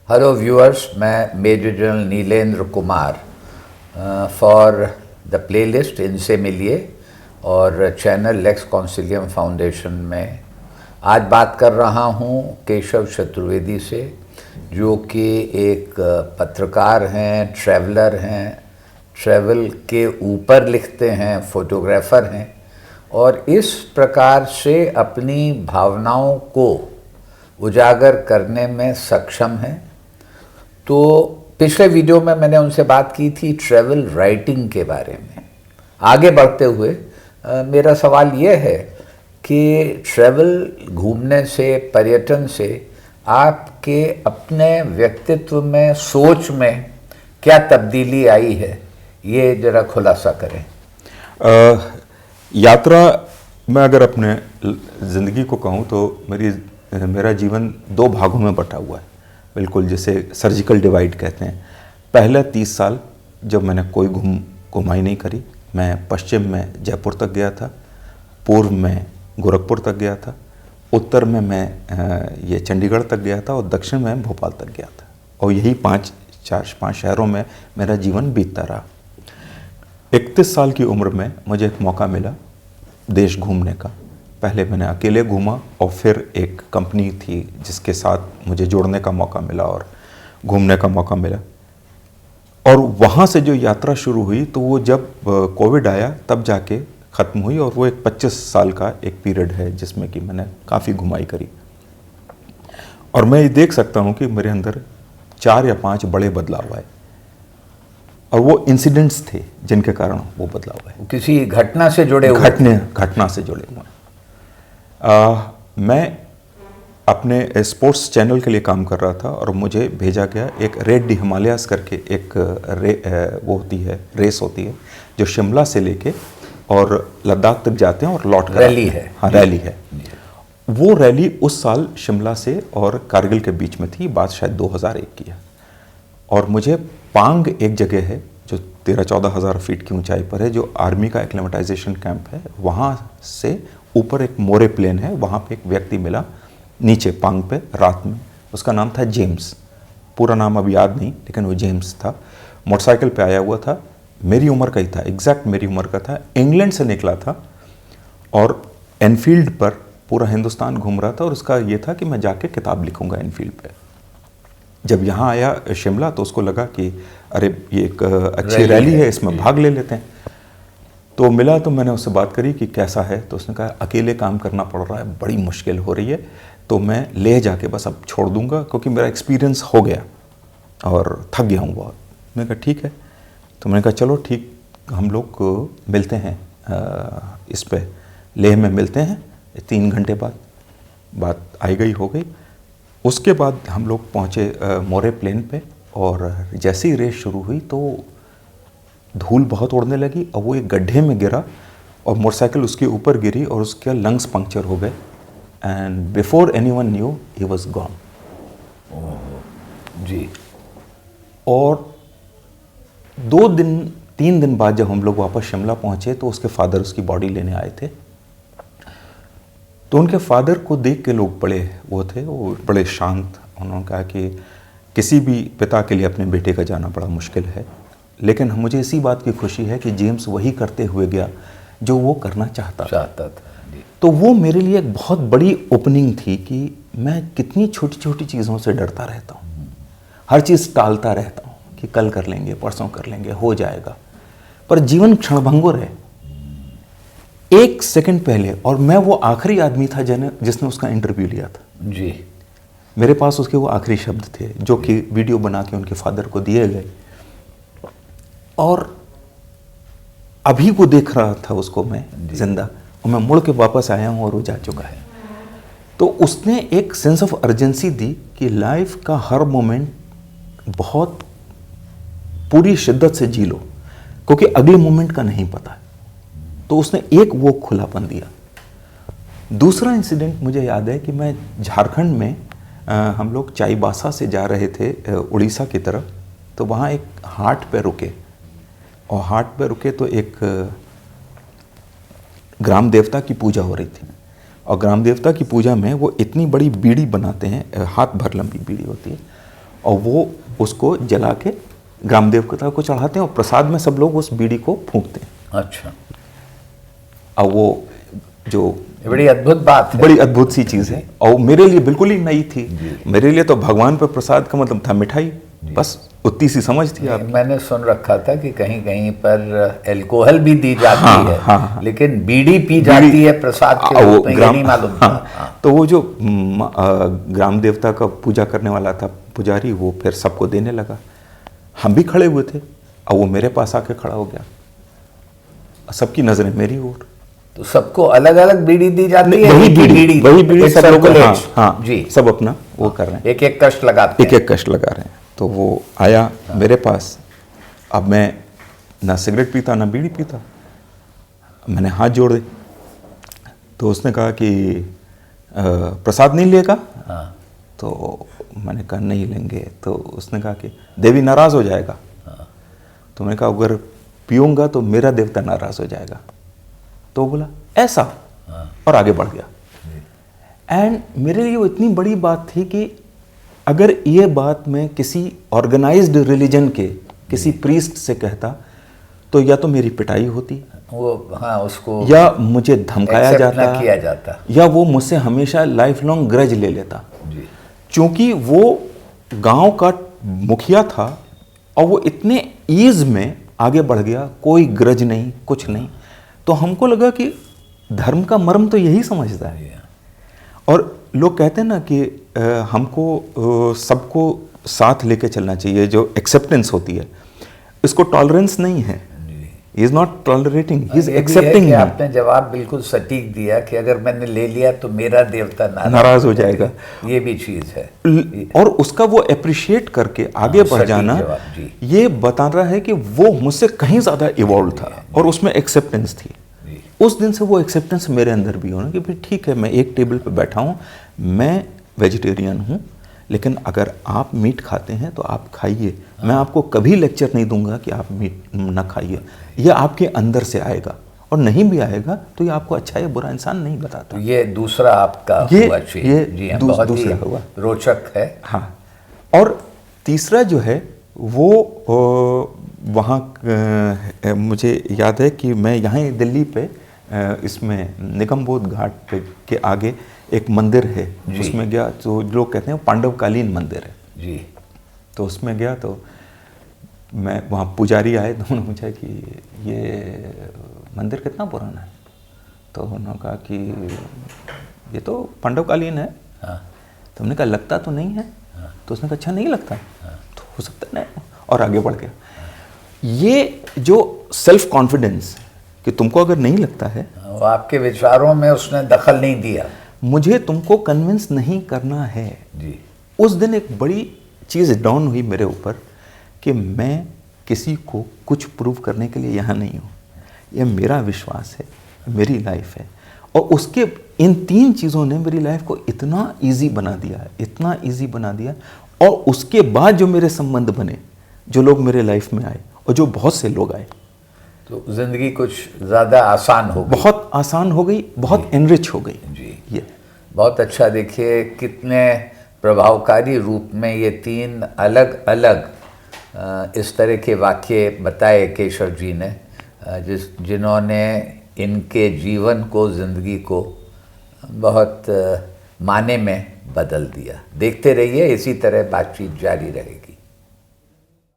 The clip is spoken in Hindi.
हेलो व्यूअर्स, मैं major general Nilendra Kumar for the playlist इनसे मिलिए और चैनल लेक्स कॉन्सिलियम फाउंडेशन में आज बात कर रहा हूँ केशव चतुर्वेदी से, जो कि एक पत्रकार हैं, ट्रैवलर हैं, ट्रैवल के ऊपर लिखते हैं, फोटोग्राफ़र हैं और इस प्रकार से अपनी भावनाओं को उजागर करने में सक्षम हैं। तो पिछले वीडियो में मैंने उनसे बात की थी ट्रैवल राइटिंग के बारे में। आगे बढ़ते हुए मेरा सवाल ये है कि ट्रैवल घूमने से, पर्यटन से आपके अपने व्यक्तित्व में, सोच में क्या तब्दीली आई है, ये जरा खुलासा करें। यात्रा में अगर अपने ज़िंदगी को कहूँ तो मेरा जीवन दो भागों में बटा हुआ है, बिल्कुल जैसे सर्जिकल डिवाइड कहते हैं। पहले 30 साल जब मैंने कोई घुमाई नहीं करी। मैं पश्चिम में जयपुर तक गया था, पूर्व में गोरखपुर तक गया था, उत्तर में मैं ये चंडीगढ़ तक गया था और दक्षिण में भोपाल तक गया था। और यही पांच शहरों में मेरा जीवन बीतता रहा। 31 साल की उम्र में मुझे एक मौका मिला देश घूमने का। पहले मैंने अकेले घूमा और फिर एक कंपनी थी जिसके साथ मुझे जुड़ने का मौका मिला और घूमने का मौका मिला। और वहाँ से जो यात्रा शुरू हुई तो वो जब कोविड आया तब जाके ख़त्म हुई, और वो एक 25 साल का एक पीरियड है जिसमें कि मैंने काफ़ी घुमाई करी। और मैं ये देख सकता हूँ कि मेरे अंदर 4 या 5 बड़े बदलाव आए, और वो इंसिडेंट्स थे जिनके कारण वो बदलाव आए। किसी घटना से जुड़े हुए? घटना से जुड़े हुए। मैं अपने स्पोर्ट्स चैनल के लिए काम कर रहा था और मुझे भेजा गया एक रेड डी हिमालयास करके एक वो होती है, रेस होती है जो शिमला से लेके और लद्दाख तक जाते हैं और लौट कर रैली है। हाँ, रैली है। वो रैली उस साल शिमला से और कारगिल के बीच में थी, बात शायद 2001 की है। और मुझे पांग एक जगह है जो 13-14 हज़ार फीट की ऊंचाई पर है, जो आर्मी का एक्लेमेटाइजेशन कैंप है। वहाँ से ऊपर एक मोरे प्लेन है, वहाँ पे एक व्यक्ति मिला नीचे पांग पे रात में। उसका नाम था जेम्स, पूरा नाम अब याद नहीं, लेकिन वो जेम्स था। मोटरसाइकिल पे आया हुआ था, मेरी उम्र का ही था, एग्जैक्ट मेरी उम्र का था। इंग्लैंड से निकला था और एनफील्ड पर पूरा हिंदुस्तान घूम रहा था, और उसका ये था कि मैं जाके किताब लिखूंगा एनफील्ड पे। जब यहाँ आया शिमला तो उसको लगा कि अरे ये एक अच्छी रैली है, इसमें भाग ले लेते हैं। तो मिला तो मैंने उससे बात करी कि कैसा है, तो उसने कहा अकेले काम करना पड़ रहा है, बड़ी मुश्किल हो रही है, तो मैं ले जाके बस अब छोड़ दूंगा क्योंकि मेरा एक्सपीरियंस हो गया और थक गया हूँ बहुत। मैंने कहा ठीक है। तो मैंने कहा चलो ठीक, हम लोग मिलते हैं इस पे लेह में मिलते हैं 3 घंटे बाद। बात आई गई हो गई। उसके बाद हम लोग पहुँचे मोरे प्लेन पे, और जैसे ही रेस शुरू हुई तो धूल बहुत उड़ने लगी और वो एक गड्ढे में गिरा और मोटरसाइकिल उसके ऊपर गिरी और उसके लंग्स पंक्चर हो गए। And before anyone knew he was gone. जी। और 3 दिन बाद जब हम लोग वापस शिमला पहुंचे तो उसके फादर उसकी बॉडी लेने आए थे। तो उनके फादर को देख के लोग वो बड़े शांत। उन्होंने कहा कि किसी भी पिता के लिए अपने बेटे का जाना बड़ा मुश्किल है, लेकिन मुझे इसी बात की खुशी है कि जेम्स वही करते हुए गया जो वो करना चाहता था। तो वो मेरे लिए एक बहुत बड़ी ओपनिंग थी कि मैं कितनी छोटी छोटी चीज़ों से डरता रहता हूँ, हर चीज़ टालता रहता हूँ कि कल कर लेंगे, परसों कर लेंगे, हो जाएगा। पर जीवन क्षणभंगुर है। 1 सेकंड पहले, और मैं वो आखिरी आदमी था जिसने उसका इंटरव्यू लिया था। जी। मेरे पास उसके वो आखिरी शब्द थे जो कि वीडियो बना के उनके फादर को दिए गए। और अभी वो देख रहा था उसको मैं जिंदा, और मैं मुड़ के वापस आया हूँ और वो जा चुका है। तो उसने एक सेंस ऑफ अर्जेंसी दी कि लाइफ का हर मोमेंट बहुत पूरी शिद्दत से जी लो, क्योंकि अगले मोमेंट का नहीं पता। तो उसने एक वो खुलापन दिया। दूसरा इंसिडेंट मुझे याद है कि मैं झारखंड में हम लोग चाईबासा से जा रहे थे उड़ीसा की तरफ। तो वहाँ एक हाट पे रुके, और हाट पे रुके तो एक ग्राम देवता की पूजा हो रही थी। और ग्राम देवता की पूजा में वो इतनी बड़ी बीड़ी बनाते हैं, हाथ भर लंबी बीड़ी होती है, और वो उसको जला के ग्राम देवता को चढ़ाते हैं और प्रसाद में सब लोग उस बीड़ी को फूंकते हैं। अच्छा, अब वो जो बड़ी अद्भुत बात है, बड़ी अद्भुत सी चीज़ है और मेरे लिए बिल्कुल ही नई थी। मेरे लिए तो भगवान पे प्रसाद का मतलब था मिठाई, बस उतनी सी समझ थी। आप मैंने सुन रखा था कि कहीं कहीं पर अल्कोहल भी दी जाती है, हाँ। लेकिन बीड़ी पी जाती है प्रसाद के रूप में, ये नहीं मालूम था। हाँ। तो वो जो ग्राम देवता का पूजा करने वाला था पुजारी, वो फिर सबको देने लगा। हम भी खड़े हुए थे और वो मेरे पास आके खड़ा हो गया, सबकी नजरें मेरी ओर। तो सबको अलग अलग बीड़ी दी जाती है? वही बीड़ी सब लोग, हाँ जी, सब अपना वो कर रहे हैं, एक एक कष्ट लगाते हैं, एक कष्ट लगा रहे हैं। तो वो आया मेरे पास, अब मैं ना सिगरेट पीता ना बीड़ी पीता, मैंने हाथ जोड़े तो उसने कहा कि प्रसाद नहीं लेगा? हाँ। तो मैंने कहा नहीं लेंगे। तो उसने कहा कि देवी नाराज हो जाएगा। हाँ। तो मैंने कहा अगर पीऊंगा तो मेरा देवता नाराज हो जाएगा। तो बोला ऐसा, और आगे बढ़ गया। एंड मेरे लिए वो इतनी बड़ी बात थी कि अगर ये बात मैं किसी ऑर्गेनाइज्ड रिलीजन के किसी प्रीस्ट से कहता तो या तो मेरी पिटाई होती, वो हाँ, उसको या मुझे धमकाया accept जाता, ना किया जाता, या वो मुझसे हमेशा लाइफ लॉन्ग ग्रज ले लेता। जी। क्योंकि वो गांव का मुखिया था और वो इतने ईज में आगे बढ़ गया, कोई ग्रज नहीं, कुछ नहीं। तो हमको लगा कि धर्म का मर्म तो यही समझता है। और लोग कहते हैं ना कि हमको सबको साथ लेके चलना चाहिए, जो एक्सेप्टेंस होती है, इसको टॉलरेंस नहीं है। He is not tolerating, he is accepting. आपने जवाब बिल्कुल सटीक दिया कि अगर मैंने ले लिया तो मेरा देवता नाराज हो जाएगा। ये भी चीज है, और उसका वो अप्रिशिएट करके आगे बढ़ जाना, ये बता रहा है कि वो मुझसे कहीं ज्यादा इवॉल्व था और उसमें एक्सेप्टेंस थी। उस दिन से वो एक्सेप्टेंस मेरे अंदर भी होना कि भाई ठीक है, मैं एक टेबल पे बैठा हूँ, मैं वेजिटेरियन हूँ, लेकिन अगर आप मीट खाते हैं तो आप खाइए। मैं आपको कभी लेक्चर नहीं दूंगा कि आप मीट ना खाइए। यह आपके अंदर से आएगा, और नहीं भी आएगा तो ये आपको अच्छा या बुरा इंसान नहीं बताता। तो ये दूसरा आपका ये हुआ जी हाँ, बहुत दूसरा हुआ, रोचक है। हाँ। और तीसरा जो है वो वहाँ मुझे याद है कि मैं यहाँ ही दिल्ली पे इसमें निगमबोध घाट पे के आगे एक मंदिर है, उसमें गया तो लोग कहते हैं पांडवकालीन मंदिर है जी। तो उसमें गया तो मैं वहाँ पुजारी आए तो उन्होंने पूछा कि ये मंदिर कितना पुराना है? तो उन्होंने कहा कि ये तो पांडवकालीन है। हाँ। तो हमने कहा लगता तो नहीं है। हाँ। तो उसने कहा अच्छा नहीं लगता। हाँ। तो हो सकता है नहीं, और आगे बढ़ गया। ये जो सेल्फ कॉन्फिडेंस कि तुमको अगर नहीं लगता है, वो आपके विचारों में उसने दखल नहीं दिया, मुझे तुमको कन्विंस नहीं करना है जी। उस दिन एक बड़ी चीज़ डाउन हुई मेरे ऊपर कि मैं किसी को कुछ प्रूव करने के लिए यहाँ नहीं हूँ। ये मेरा विश्वास है, मेरी लाइफ है, और उसके इन तीन चीज़ों ने मेरी लाइफ को इतना इजी बना दिया है, इतना इजी बना दिया। और उसके बाद जो मेरे संबंध बने, जो लोग मेरे लाइफ में आए और जो बहुत से लोग आए, तो जिंदगी कुछ ज़्यादा आसान हो गई, बहुत आसान हो गई, बहुत एनरिच हो गई जी। ये बहुत अच्छा। देखिए कितने प्रभावकारी रूप में ये तीन अलग अलग इस तरह के वाक्य बताए केशव जी ने, जिन्होंने इनके जीवन को, ज़िंदगी को बहुत माने में बदल दिया। देखते रहिए, इसी तरह बातचीत जारी रहेगी।